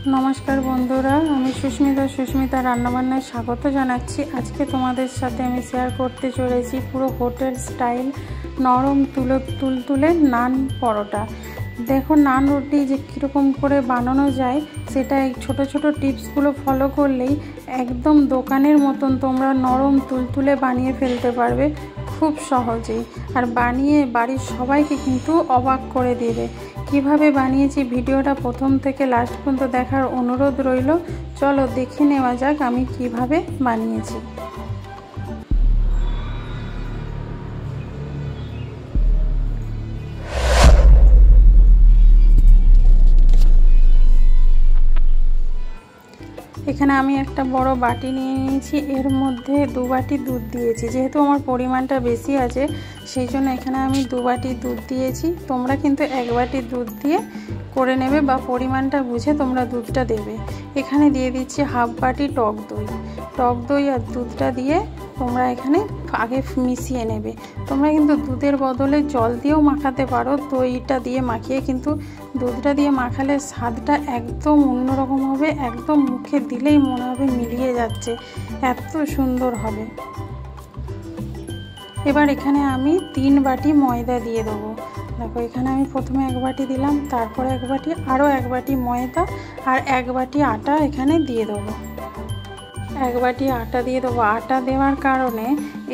नमस्कार बंधुरा आमी सुष्मिता रान्नाबान्नाय स्वागत जानाच्छि। आज के तोमादेर साथे आमी शेयर करते चलेछि पुरो होटेल स्टाइल नरम तुलतुले नान परोटा। देखो नान रोटी जे किरकम करे बानानो जाए सेटा छोटो छोटो टिप्सगुलो फलो करलेई एकदम दोकानेर मतन तोमरा नरम तुलतुले बानिये फेलते पारबे खूब सहजेई। और बानिये बाड़िर सबाइके किन्तु अबाक करे देबे। किभाबे बानिয়েছি ভিডিওটা প্রথম থেকে লাস্ট পর্যন্ত দেখার অনুরোধ রইল। চলো দেখে নেওয়া যাক আমি কিভাবে বানিয়েছি। এখানে আমি একটা বড় বাটি নিয়ে নিয়েছি, এর মধ্যে 2 বাটি দুধ দিয়েছি। যেহেতু আমার পরিমাণটা বেশি আছে সেই জন্য এখানে আমি 2 বাটি দুধ দিয়েছি। তোমরা কিন্তু 1 বাটি দুধ দিয়ে করে নেবে বা পরিমাণটা বুঝে তোমরা দুধটা দেবে। এখানে দিয়ে দিচ্ছি হাফ বাটি টক দই আর দুধটা দিয়ে তোমরা এখানে আগে মিশিয়ে নেবে। তোমরা কিন্তু দুধের বদলে জল দিয়েও মাখাতে পারো। দইটা দিয়ে মাখিয়ে কিন্তু দুধটা দিয়ে মাখালে স্বাদটা একদম অন্যরকম হবে, একদম মুখে দিলেই মনে হবে মিলিয়ে যাচ্ছে, এত সুন্দর হবে। এবার এখানে আমি 3 বাটি ময়দা দিয়ে দেবো। দেখো এখানে আমি প্রথমে 1 বাটি দিলাম, তারপরে 1 বাটি, আরও 1 বাটি ময়দা আর 1 বাটি আটা এখানে দিয়ে দেবো। 1 বাটি আটা দিয়ে দেবো। আটা দেওয়ার কারণে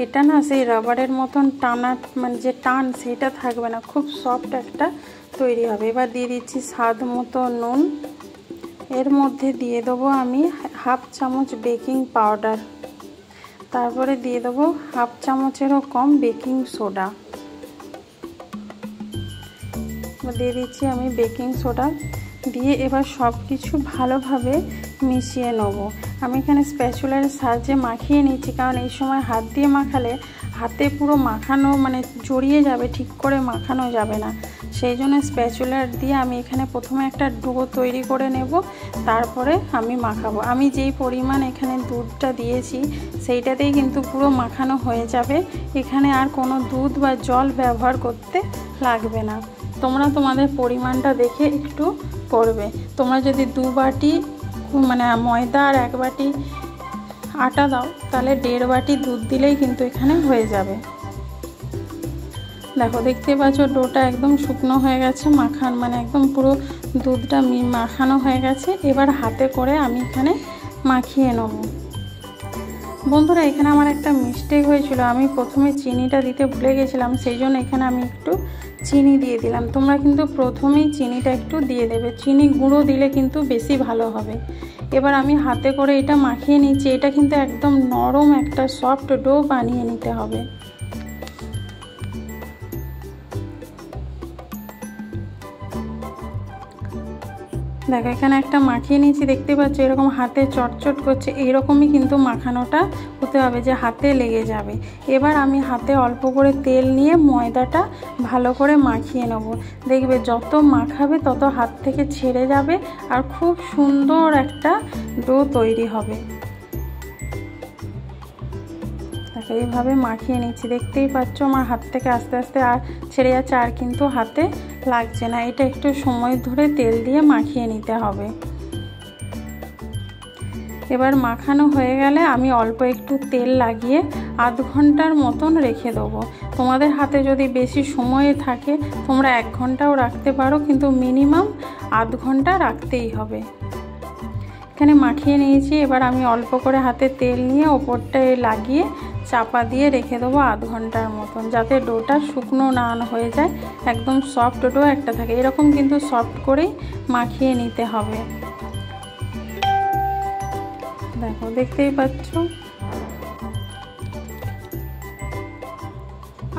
এটা না সেই রাবারের মতন টানা মানে যে টান সেটা থাকবে না, খুব সফট একটা তৈরি হবে। এবার দিয়ে দিচ্ছি স্বাদ মতো নুন। এর মধ্যে দিয়ে দেবো আমি হাফ চামচ বেকিং পাউডার, তারপরে দিয়ে দেবো হাফ চামচেরও কম বেকিং সোডা। দিয়ে দিচ্ছি আমি বেকিং সোডা দিয়ে এবার সব কিছু ভালোভাবে মিশিয়ে নেব। আমি এখানে স্প্যাচুলার সাহায্যে মাখিয়ে নিচ্ছি, কারণ এই সময় হাত দিয়ে মাখালে হাতে পুরো মাখানো মানে জড়িয়ে যাবে, ঠিক করে মাখানো যাবে না। সেই জন্য স্প্যাচুলার দিয়ে আমি এখানে প্রথমে একটা ডো তৈরি করে নেব, তারপরে আমি মাখাবো। আমি যেই পরিমাণ এখানে দুধটা দিয়েছি সেইটাতেই কিন্তু পুরো মাখানো হয়ে যাবে। এখানে আর কোনো দুধ বা জল ব্যবহার করতে লাগবে না। তোমরা তোমাদের পরিমাণটা দেখে একটু করবে। তোমরা যদি 2 বাটি মানে ময়দা আর 1 বাটি আটা দাও তাহলে 1.5 বাটি দুধ দিলেই কিন্তু এখানে হয়ে যাবে। দেখো দেখতে পাচ্ছ ডোটা একদম শুকনো হয়ে গেছে, মানে একদম পুরো দুধটা মাখানো হয়ে গেছে। এবার হাতে করে আমি এখানে মাখিয়ে নেব। বন্ধুরা এখানে আমার একটা মিস্টেক হয়েছিল, আমি প্রথমে চিনিটা দিতে ভুলে গেছিলাম, সেই জন্য এখানে আমি একটু চিনি দিয়ে দিলাম। তোমরা কিন্তু প্রথমেই চিনিটা একটু দিয়ে দেবে, চিনি গুঁড়ো দিলে কিন্তু বেশি ভালো হবে। এবার আমি হাতে করে এটা মাখিয়ে নিচ্ছি। এটা কিন্তু একদম নরম একটা সফট ডো বানিয়ে নিতে হবে। দেখো এখানে একটা মাখিয়ে নিয়েছি, দেখতে পাচ্ছ এরকম হাতে চটচট করছে, এইরকমই কিন্তু মাখানোটা হতে হবে যে হাতে লেগে যাবে। এবার আমি হাতে অল্প করে তেল নিয়ে ময়দাটা ভালো করে মাখিয়ে নেব। দেখবে যত মাখাবে তত হাত থেকে ছেড়ে যাবে আর খুব সুন্দর একটা ডো তৈরি হবে। দেখো এইভাবে মাখিয়ে নিচ্ছি, দেখতেই পাচ্ছ আমার হাত থেকে আস্তে আস্তে আর ছেড়ে যাচ্ছে, আর কিন্তু হাতে লাগছে না। এটা একটু সময় ধরে তেল দিয়ে মাখিয়ে নিতে হবে। এবার মাখানো হয়ে গেলে আমি অল্প একটু তেল লাগিয়ে আধ ঘন্টার মতন রেখে দেবো। তোমাদের হাতে যদি বেশি সময় থাকে তোমরা 1 ঘন্টাও রাখতে পারো, কিন্তু মিনিমাম আধ ঘন্টা রাখতেই হবে। এখানে মাখিয়ে নিয়েছি। এবার আমি অল্প করে হাতে তেল নিয়ে ওপরটায় লাগিয়ে চাপা দিয়ে রেখে দেবো আধ ঘন্টার মতন, যাতে ডোটা শুকনো না হয়ে যায়, একদম সফট ডো একটা থাকে। এরকম কিন্তু সফট করেই মাখিয়ে নিতে হবে। দেখো দেখতেই পাচ্ছ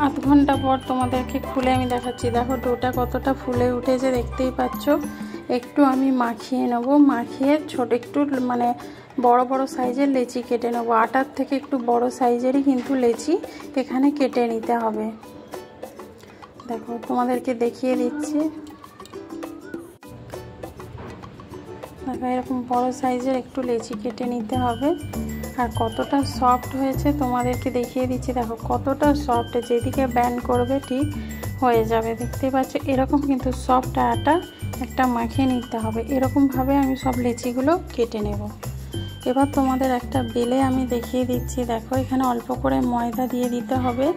আধ ঘন্টা পর তোমাদেরকে খুলে আমি দেখাচ্ছি। দেখো ডোটা কতটা ফুলে উঠেছে, দেখতেই পাচ্ছ। একটু আমি মাখিয়ে নেব, মাখিয়ে ছোট একটু মানে বড় বড় সাইজের লেচি কেটে নেব। আটার থেকে একটু বড় সাইজেরই কিন্তু লেচি এখানে কেটে নিতে হবে। দেখো তোমাদেরকে দেখিয়ে দিচ্ছি। দেখো এরকম বড় সাইজের একটু লেচি কেটে নিতে হবে। আর কতটা সফট হয়েছে তোমাদেরকে দেখিয়ে দিচ্ছি। দেখো কতটা সফট, যেদিকে ব্যান্ড করবে ঠিক হয়ে যাবে। দেখতে পাচ্ছ এরকম কিন্তু সফট আটা একটা মাখিয়ে নিতে হবে। এরকমভাবে আমি সব লেচিগুলো কেটে নেব। এবার তোমাদের একটা বেলে আমি দেখিয়ে দিচ্ছি। দেখো এখানে অল্প করে ময়দা দিয়ে দিতে হবে,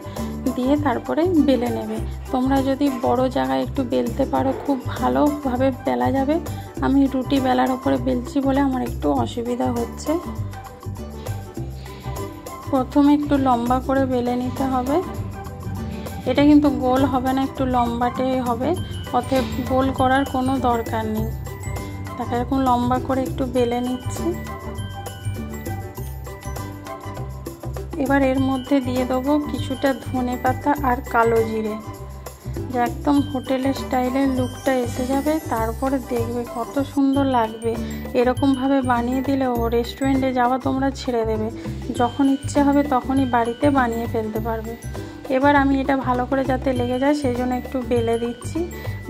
দিয়ে তারপরে বেলে নেবে। তোমরা যদি বড় জায়গায় একটু বেলতে পারো খুব ভালোভাবে বেলা যাবে। আমি রুটি বেলার ওপরে বেলছি বলে আমার একটু অসুবিধা হচ্ছে। প্রথমে একটু লম্বা করে বেলে নিতে হবে। এটা কিন্তু গোল হবে না, একটু লম্বাটে হবে, অতএব গোল করার কোনো দরকার নেই। তাকে এরকম লম্বা করে একটু বেলে নিচ্ছি। এবার এর মধ্যে দিয়ে দেবো কিছুটা ধনেপাতা আর কালো জিরে, যে একদম হোটেলের স্টাইলের লুকটা এসে যাবে। তারপরে দেখবে কত সুন্দর লাগবে। এরকমভাবে বানিয়ে দিলেও রেস্টুরেন্টে যাওয়া তোমরা ছেড়ে দেবে, যখন ইচ্ছে হবে তখনই বাড়িতে বানিয়ে ফেলতে পারবে। এবার আমি এটা ভালো করে যাতে লেগে যায় সেই জন্য একটু বেলে দিচ্ছি।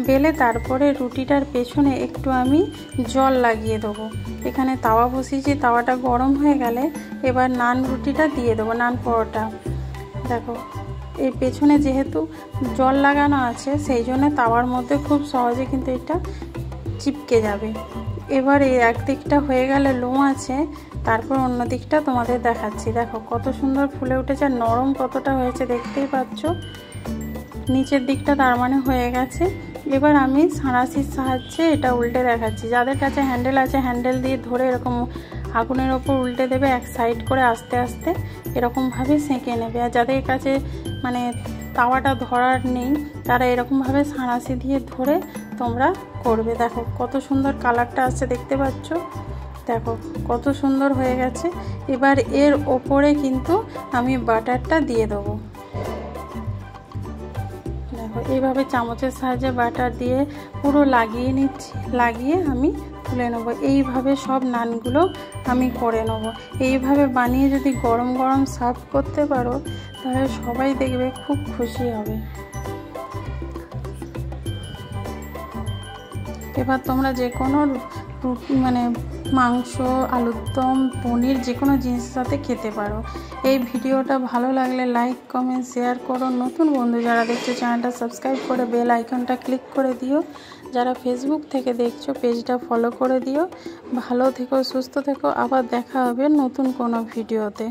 বেলে তারপরে রুটিটার পেছনে একটু আমি জল লাগিয়ে দেবো। এখানে তাওয়া বসিয়েছি, তাওয়াটা গরম হয়ে গেলে এবার নান রুটিটা দিয়ে দেবো, নান পরোটা। দেখো এই পেছনে যেহেতু জল লাগানো আছে সেই জন্য তাওয়ার মধ্যে খুব সহজে কিন্তু এটা চিপকে যাবে। এবার এই এক দিকটা হয়ে গেলে লো আছে, তারপর অন্য দিকটা তোমাদের দেখাচ্ছি। দেখো কত সুন্দর ফুলে উঠেছে, নরম কতটা হয়েছে দেখতেই পাচ্ছ। নিচের দিকটা তার মানে হয়ে গেছে। এবার আমি সাঁড়াশির সাহায্যে এটা উল্টে দেখাচ্ছি। যাদের কাছে হ্যান্ডেল আছে হ্যান্ডেল দিয়ে ধরে এরকম আগুনের ওপর উল্টে দেবে, এক সাইড করে আস্তে আস্তে এরকমভাবে সেঁকে নেবে। আর যাদের কাছে মানে তাওয়াটা ধরার নেই তারা এরকমভাবে সাঁড়াশি দিয়ে ধরে তোমরা করবে। দেখো কত সুন্দর কালারটা আসছে দেখতে পাচ্ছ। দেখো কত সুন্দর হয়ে গেছে। এবার এর ওপরে কিন্তু আমি বাটারটা দিয়ে দেবো। দেখো এইভাবে চামচের সাহায্যে বাটার দিয়ে পুরো লাগিয়ে নিচ্ছি, লাগিয়ে আমি তুলে নেবো। এইভাবে সব নানগুলো আমি করে নেব। এইভাবে বানিয়ে যদি গরম গরম সার্ভ করতে পারো তাহলে সবাই দেখবে খুব খুশি হবে। এবার তোমরা যে কোনো মানে মাংস, আলুর দম, পনির যে কোনো জিনিসের সাথে খেতে পারো। এই ভিডিওটা ভালো লাগলে লাইক, কমেন্ট, শেয়ার করো। নতুন বন্ধু যারা দেখছো চ্যানেলটা সাবস্ক্রাইব করে বেল আইকনটা ক্লিক করে দিও। যারা ফেসবুক থেকে দেখছো পেজটা ফলো করে দিও। ভালো থেকো, সুস্থ থেকো। আবার দেখা হবে নতুন কোনো ভিডিওতে।